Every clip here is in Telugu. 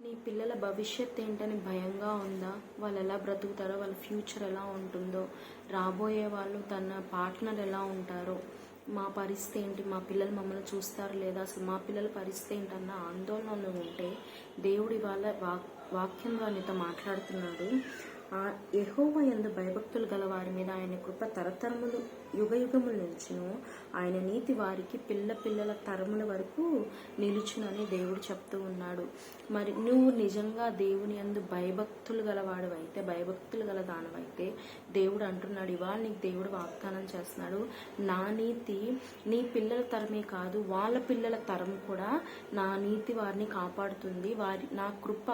నీ పిల్లల భవిష్యత్ ఏంటని భయంగా ఉందా? వాళ్ళు ఎలా బ్రతుకుతారో, వాళ్ళ ఫ్యూచర్ ఎలా ఉంటుందో, రాబోయే వాళ్ళు తన పార్ట్నర్ ఎలా ఉంటారో, మా పరిస్థితి ఏంటి, మా పిల్లలు మమ్మల్ని చూస్తారు లేదా, అసలు మా పిల్లల పరిస్థితి ఏంటన్న ఆందోళనలో ఉంటే దేవుడి వాళ్ళ వాక్యం ద్వారా నీతో మాట్లాడుతున్నాడు. యెహోవా యందు భయభక్తులు గల వారి మీద ఆయన కృప తరతరములు యుగయుగములు నిలుచును, ఆయన నీతి వారికి పిల్లల తరముల వరకు నిలుచునని దేవుడు చెప్తూ ఉన్నాడు. మరి నువ్వు నిజంగా దేవుని యందు భయభక్తులు గలవాడవైతే, భయభక్తులు గల దానవైతే దేవుడు అంటున్నాడు, ఇవాళ నీకు దేవుడు వాగ్దానం చేస్తున్నాడు, నా నీతి నీ పిల్లల తరమే కాదు, వాళ్ళ పిల్లల తరం కూడా నా నీతి వారిని కాపాడుతుంది, నా కృప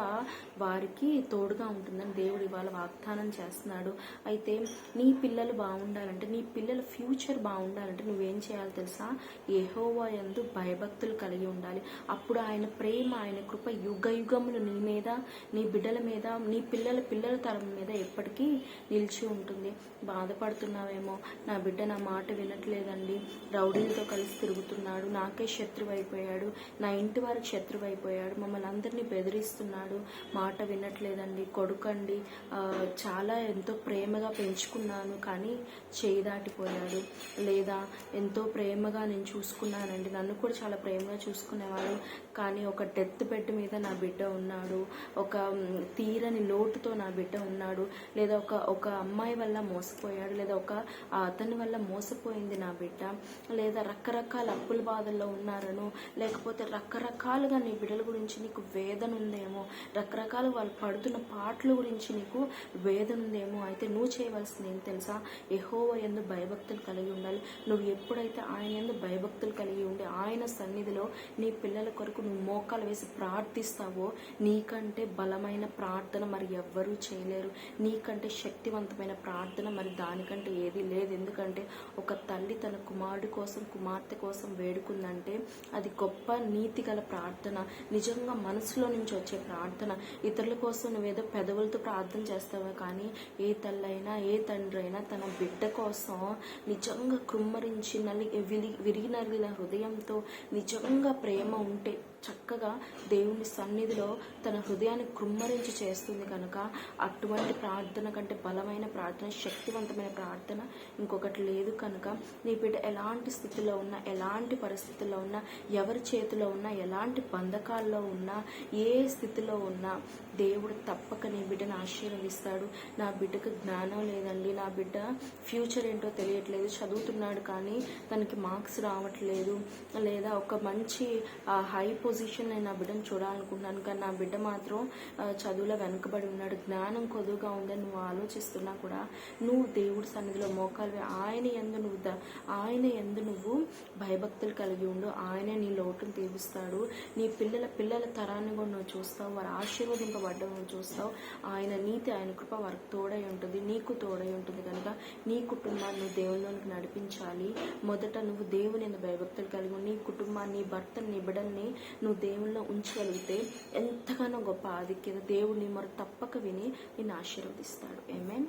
వారికి తోడుగా ఉంటుందని దేవుడు ఇవాళ వాగ్దానం చేస్తున్నాడు. అయితే నీ పిల్లలు బాగుండాలంటే, నీ పిల్లల ఫ్యూచర్ బాగుండాలంటే నువ్వేం చేయాలి తెలుసా? యెహోవా యందు భయభక్తులు కలిగి ఉండాలి. అప్పుడు ఆయన ప్రేమ, ఆయన కృప యుగయుగములు నీ మీద, నీ బిడ్డల మీద, నీ పిల్లల తరం మీద ఎప్పటికీ నిలిచి ఉంటుంది. బాధపడుతున్నావేమో, నా బిడ్డ నా మాట వినట్లేదండి, రౌడీలతో కలిసి తిరుగుతున్నాడు, నాకే శత్రువు అయిపోయాడు, నా ఇంటి వారికి శత్రువు అయిపోయాడు, మమ్మల్ని అందరినీ బెదిరిస్తున్నాడు, మాట వినట్లేదండి, కొడుకండి, చాలా ఎంతో ప్రేమగా పెంచుకున్నాను కానీ చేయి దాటిపోయాడు, లేదా ఎంతో ప్రేమగా నేను చూసుకున్నానండి, నన్ను కూడా చాలా ప్రేమగా చూసుకునేవాడు కానీ ఒక డెత్ బెడ్ మీద నా బిడ్డ ఉన్నాడు, ఒక తీరని లోటుతో నా బిడ్డ ఉన్నాడు, లేదా ఒక అమ్మాయి వల్ల మోసపోయాడు, లేదా అతని వల్ల మోసపోయింది నా బిడ్డ, లేదా రకరకాల అప్పుల బాధల్లో ఉన్నారను, లేకపోతే రకరకాలుగా నీ బిడ్డల గురించి నీకు వేదన ఉందేమో, రకరకాల వాళ్ళు పడుతున్న పాటల గురించి నీకు వేదన ఉందేమో. అయితే నువ్వు చేయవలసింది ఏం తెలుసా? యెహోవా యందు భయభక్తులు కలిగి ఉండాలి. నువ్వు ఎప్పుడైతే ఆయన యందు భయభక్తులు కలిగి ఉండి ఆయన సన్నిధిలో నీ పిల్లల కొరకు నువ్వు మోకాలు వేసి ప్రార్థిస్తావో, నీకంటే బలమైన ప్రార్థన మరి ఎవ్వరూ చేయలేరు, నీకంటే శక్తివంతమైన ప్రార్థన మరి దానికంటే ఏది లేదు. ఎందుకంటే ఒక తల్లి తన కుమారుడి కోసం, కుమార్తె కోసం వేడుకుందంటే అది గొప్ప నీతి గల ప్రార్థన, నిజంగా మనసులో నుంచి వచ్చే ప్రార్థన. ఇతరుల కోసం నువ్వేదో పెదవులతో ప్రార్థన చేస్తావా కానీ ఏ తల్లైనా ఏ తండ్రి అయినా తన బిడ్డ కోసం నిజంగా కృమ్మరించి విరిగి నలిగిన హృదయంతో నిజంగా ప్రేమ ఉంటే చక్కగా దేవుని సన్నిధిలో తన హృదయాన్ని కృమ్మరించి చేస్తుంది. కనుక అటువంటి ప్రార్థన కంటే బలమైన ప్రార్థన, శక్తివంతమైన ప్రార్థన ఇంకొకటి లేదు. కనుక నీ బిడ్డ ఎలాంటి స్థితిలో ఉన్నా, ఎలాంటి పరిస్థితుల్లో ఉన్నా, ఎవరి చేతిలో ఉన్నా, ఎలాంటి బంధకాల్లో ఉన్నా, ఏ స్థితిలో ఉన్నా దేవుడు తప్పక నీ బిడ్డను ఆశీర్వదిస్తాడు. నా బిడ్డకు జ్ఞానం లేదండి, నా బిడ్డ ఫ్యూచర్ ఏంటో తెలియట్లేదు, చదువుతున్నాడు కానీ తనకి మార్క్స్ రావట్లేదు, లేదా ఒక మంచి హై పొజిషన్ నేను నా బిడ్డను చూడాలనుకుంటున్నాను కానీ నా బిడ్డ మాత్రం చదువులో వెనుకబడి ఉన్నాడు, జ్ఞానం కొద్దుగా ఉందని నువ్వు ఆలోచిస్తున్నా కూడా నువ్వు దేవుడి సన్నిధిలో మోకాలు ఆయన యందు నువ్వు భయభక్తులు కలిగి ఉండు. ఆయనే నీ లోటును తీరుస్తాడు. నీ పిల్లల తరాన్ని కూడా నువ్వు చూస్తావు, వారు ఆశీర్వదింపబడ్డం నువ్వు చూస్తావు. ఆయన నీతి, ఆయన కృప వారికి తోడై ఉంటుంది, నీకు తోడై ఉంటుంది. కనుక నీ కుటుంబాన్ని నువ్వు దేవునిలోనికి నడిపించాలి. మొదట నువ్వు దేవుని యందు భయభక్తులు కలిగి నీ కుటుంబాన్ని, నీ భర్తని, నీ బిడ్డల్ని నువ్వు దేవుల్లో ఉంచగలిగితే ఎంతగానో గొప్ప ఆధిక్యత దేవుడిని మరి తప్పక విని నిన్ను ఆశీర్వదిస్తాడు. ఆమేన్.